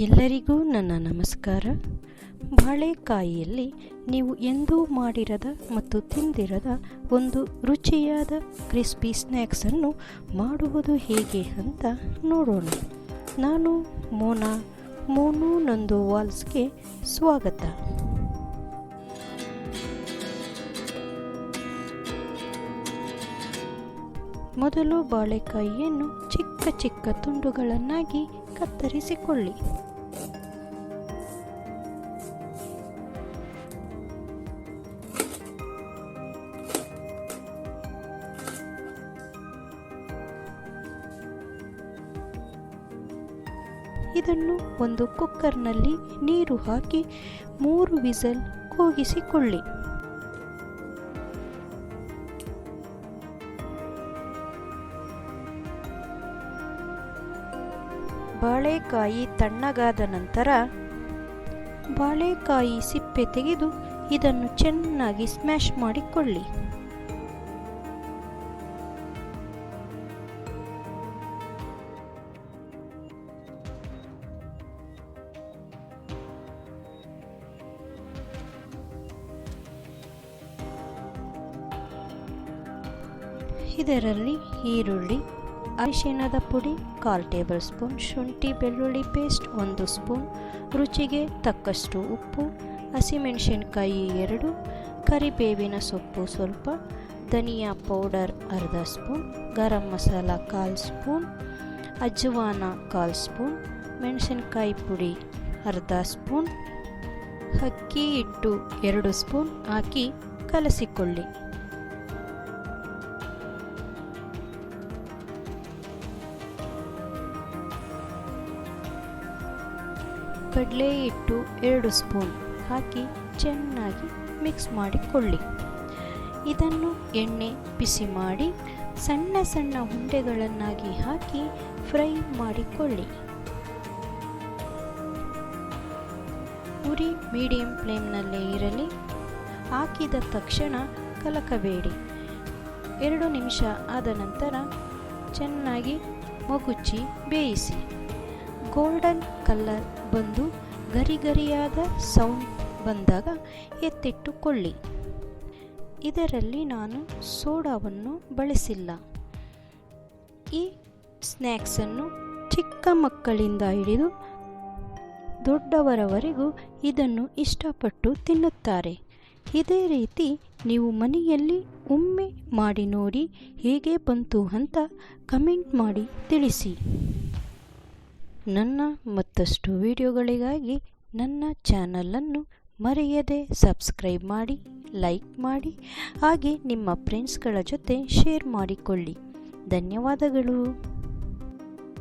ಎಲ್ಲರಿಗೂ ನನ್ನ ನಮಸ್ಕಾರ. ಬಾಳೆಕಾಯಿಯಲ್ಲಿ ನೀವು ಎಂದೂ ಮಾಡಿರದ ಮತ್ತು ತಿಂದಿರದ ಒಂದು ರುಚಿಯಾದ ಕ್ರಿಸ್ಪಿ ಸ್ನ್ಯಾಕ್ಸನ್ನು ಮಾಡುವುದು ಹೇಗೆ ಅಂತ ನೋಡೋಣ. ನಾನು ಮೋನು ನಂದು ವಾಲ್ಸ್ಗೆ ಸ್ವಾಗತ. ಮೊದಲು ಬಾಳೆಕಾಯಿಯನ್ನು ಚಿಕ್ಕ ಚಿಕ್ಕ ತುಂಡುಗಳನ್ನಾಗಿ ಕತ್ತರಿಸಿಕೊಳ್ಳಿ. ಇದನ್ನು ಒಂದು ಕುಕ್ಕರ್ನಲ್ಲಿ ನೀರು ಹಾಕಿ 3 ವಿಸಲ್ ಕೂಗಿಸಿಕೊಳ್ಳಿ. ಬಾಳೆಕಾಯಿ ತಣ್ಣಗಾದ ನಂತರ ಬಾಳೆಕಾಯಿ ಸಿಪ್ಪೆ ತೆಗೆದು ಇದನ್ನು ಚೆನ್ನಾಗಿ ಸ್ಮ್ಯಾಶ್ ಮಾಡಿಕೊಳ್ಳಿ. ಇದರಲ್ಲಿ ಈರುಳ್ಳಿ, ಅರಿಶಿಣದ ಪುಡಿ 1/4 ಟೇಬಲ್ ಸ್ಪೂನ್, ಶುಂಠಿ ಬೆಳ್ಳುಳ್ಳಿ ಪೇಸ್ಟ್ 1 ಸ್ಪೂನ್, ರುಚಿಗೆ ತಕ್ಕಷ್ಟು ಉಪ್ಪು, ಹಸಿಮೆಣಸಿನಕಾಯಿ 2, ಕರಿಬೇವಿನ ಸೊಪ್ಪು ಸ್ವಲ್ಪ, ಧನಿಯಾ powder 1/2 spoon, garam masala 1/4 spoon, ಅಜ್ವಾನ 1/4 ಸ್ಪೂನ್, ಮೆಣಸಿನಕಾಯಿ ಪುಡಿ 1/2 ಸ್ಪೂನ್, ಅಕ್ಕಿ ಹಿಟ್ಟು 2 ಸ್ಪೂನ್ ಹಾಕಿ ಕಲಸಿಕೊಳ್ಳಿ. ಕಡಲೆ ಹಿಟ್ಟು 2 ಸ್ಪೂನ್ ಹಾಕಿ ಚೆನ್ನಾಗಿ ಮಿಕ್ಸ್ ಮಾಡಿಕೊಳ್ಳಿ. ಇದನ್ನು ಎಣ್ಣೆ ಬಿಸಿ ಮಾಡಿ ಸಣ್ಣ ಸಣ್ಣ ಉಂಡೆಗಳನ್ನಾಗಿ ಹಾಕಿ ಫ್ರೈ ಮಾಡಿಕೊಳ್ಳಿ. ಉರಿ ಮೀಡಿಯಂ ಫ್ಲೇಮ್ನಲ್ಲೇ ಇರಲಿ. ಹಾಕಿದ ತಕ್ಷಣ ಕಲಕಬೇಡಿ. 2 ನಿಮಿಷ ಆದ ನಂತರ ಚೆನ್ನಾಗಿ ಮಗುಚಿ ಬೇಯಿಸಿ. ಗೋಲ್ಡನ್ ಕಲರ್ ಬಂದು ಗರಿಗರಿಯಾದ ಸೌಂಡ್ ಬಂದಾಗ ಎತ್ತಿಟ್ಟುಕೊಳ್ಳಿ. ಇದರಲ್ಲಿ ನಾನು ಸೋಡಾವನ್ನು ಬಳಸಿಲ್ಲ. ಈ ಸ್ನ್ಯಾಕ್ಸನ್ನು ಚಿಕ್ಕ ಮಕ್ಕಳಿಂದ ಹಿಡಿದು ದೊಡ್ಡವರವರೆಗೂ ಇದನ್ನು ಇಷ್ಟಪಟ್ಟು ತಿನ್ನುತ್ತಾರೆ. ಇದೇ ರೀತಿ ನೀವು ಮನೆಯಲ್ಲಿ ಒಮ್ಮೆ ಮಾಡಿ ನೋಡಿ ಹೇಗೆ ಬಂತು ಅಂತ ಕಮೆಂಟ್ ಮಾಡಿ ತಿಳಿಸಿ. ನನ್ನ ಮತ್ತಷ್ಟು ವಿಡಿಯೋಗಳಿಗಾಗಿ ನನ್ನ ಚಾನಲನ್ನು ಮರೆಯದೆ ಸಬ್ಸ್ಕ್ರೈಬ್ ಮಾಡಿ, ಲೈಕ್ ಮಾಡಿ, ಹಾಗೆ ನಿಮ್ಮ ಫ್ರೆಂಡ್ಸ್ಗಳ ಜೊತೆ ಶೇರ್ ಮಾಡಿಕೊಳ್ಳಿ. ಧನ್ಯವಾದಗಳು.